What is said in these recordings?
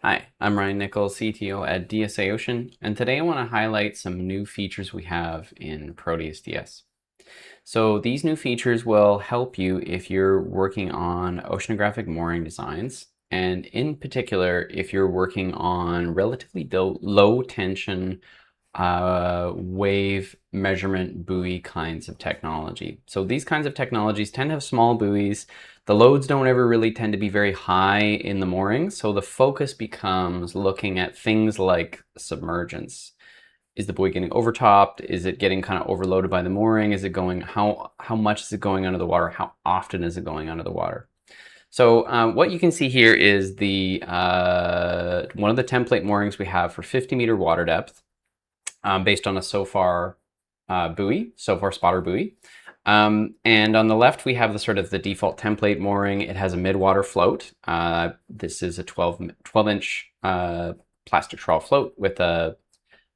Hi, I'm Ryan Nichols, CTO at DSA Ocean, and today I want to highlight some new features we have in ProteusDS. So these new features will help you if you're working on oceanographic mooring designs, and in particular, if you're working on relatively low tension wave measurement buoy kinds of technology. So these kinds of technologies tend to have small buoys. The loads don't ever really tend to be very high in the moorings, so the focus becomes looking at things like submergence. Is the buoy getting overtopped? Is it getting kind of overloaded by the mooring? Is it going, how much is it going under the water? How often is it going under the water? So what you can see here is the one of the template moorings we have for 50-meter water depth, based on a SOFAR buoy, SOFAR spotter buoy. And on the left, we have the sort of the default template mooring. It has a mid-water float. This is a 12-inch plastic trawl float with a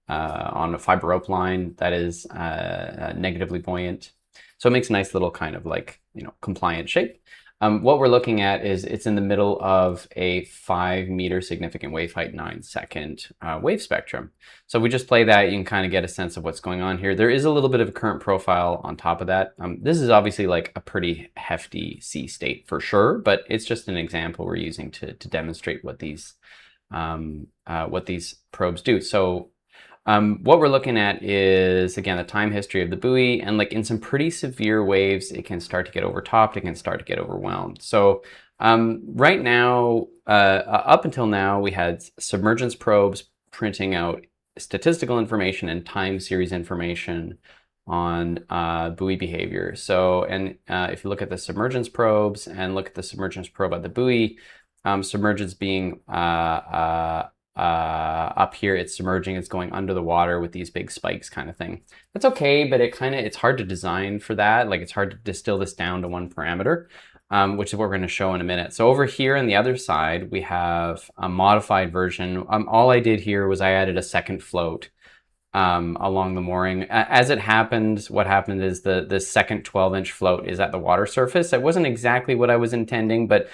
on a fiber rope line that is negatively buoyant. So it makes a nice little kind of like, compliant shape. What we're looking at is it's in the middle of a 5-meter significant wave height, 9-second wave spectrum. So we just play that, you can kind of get a sense of what's going on here. There is a little bit of a current profile on top of that. This is obviously like a pretty hefty sea state for sure, but it's just an example we're using to demonstrate what these probes do. So what we're looking at is, again, the time history of the buoy, and like in some pretty severe waves, it can start to get overtopped, it can start to get overwhelmed. So right now, up until now, we had submergence probes printing out statistical information and time series information on buoy behavior. So, and if you look at the submergence probes and look at the submergence probe at the buoy, submergence being up here, it's submerging, it's going under the water with these big spikes kind of thing. That's okay, but it's hard to design for that. Like, it's hard to distill this down to one parameter, which is what we're going to show in a minute. So over here on the other side, we have a modified version. All I did here was I added a second float along the mooring. As it happened, what happened is the second 12-inch float is at the water surface. It wasn't exactly what I was intending, but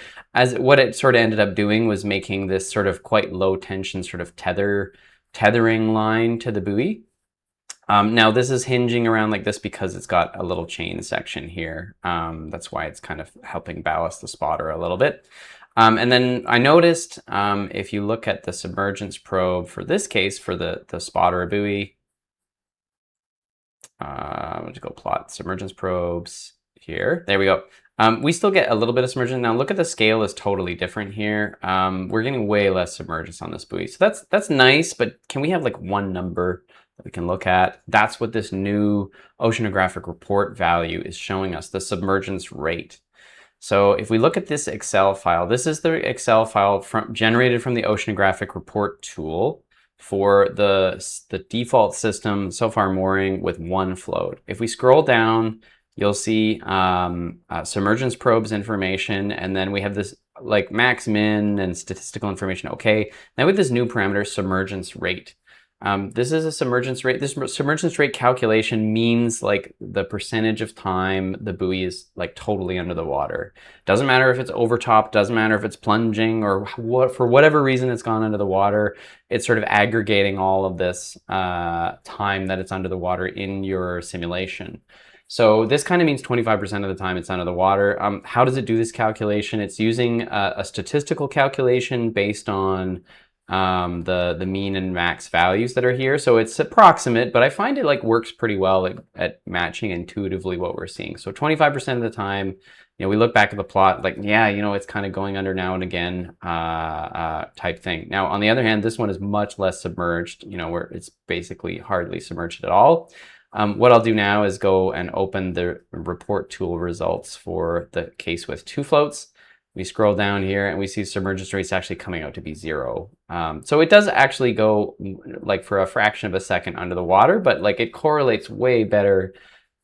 what it sort of ended up doing was making this sort of quite low tension sort of tethering line to the buoy. Now this is hinging around like this because it's got a little chain section here. That's why it's kind of helping ballast the spotter a little bit. And then I noticed, if you look at the submergence probe for this case, for the spotter buoy, I'm going to go plot submergence probes here. There we go. We still get a little bit of submergence. Now look at the scale is totally different here. We're getting way less submergence on this buoy. So that's nice, but can we have like one number that we can look at? That's what this new oceanographic report value is showing us, the submergence rate. So if we look at this Excel file, this is the Excel file generated from the oceanographic report tool for the default system SOFAR mooring with one float. If we scroll down, you'll see submergence probes information, and then we have this like max, min, and statistical information. Okay, now with this new parameter, submergence rate. This is a submergence rate. This submergence rate calculation means like the percentage of time the buoy is like totally under the water. Doesn't matter if it's overtopped, doesn't matter if it's plunging, or for whatever reason it's gone under the water. It's sort of aggregating all of this time that it's under the water in your simulation. So this kind of means 25% of the time it's under the water. How does it do this calculation? It's using a statistical calculation based on the mean and max values that are here. So it's approximate, but I find it like works pretty well at matching intuitively what we're seeing. So 25% of the time, we look back at the plot, like, yeah, it's kind of going under now and again type thing. Now, on the other hand, this one is much less submerged, where it's basically hardly submerged at all. What I'll do now is go and open the report tool results for the case with 2 floats. We scroll down here and we see submergence rates actually coming out to be 0. So it does actually go like for a fraction of a second under the water, but like it correlates way better,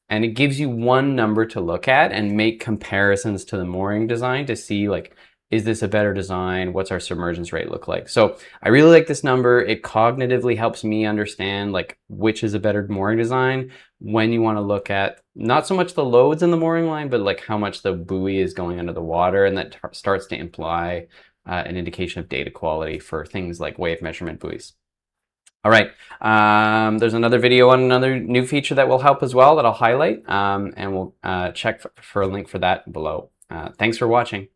and it gives you one number to look at and make comparisons to the mooring design to see like, is this a better design? What's our submergence rate look like? So I really like this number. It cognitively helps me understand like which is a better mooring design when you want to look at not so much the loads in the mooring line, but like how much the buoy is going under the water, and that starts to imply an indication of data quality for things like wave measurement buoys. All right, there's another video on another new feature that will help as well that I'll highlight, and we'll check for a link for that below. Thanks for watching.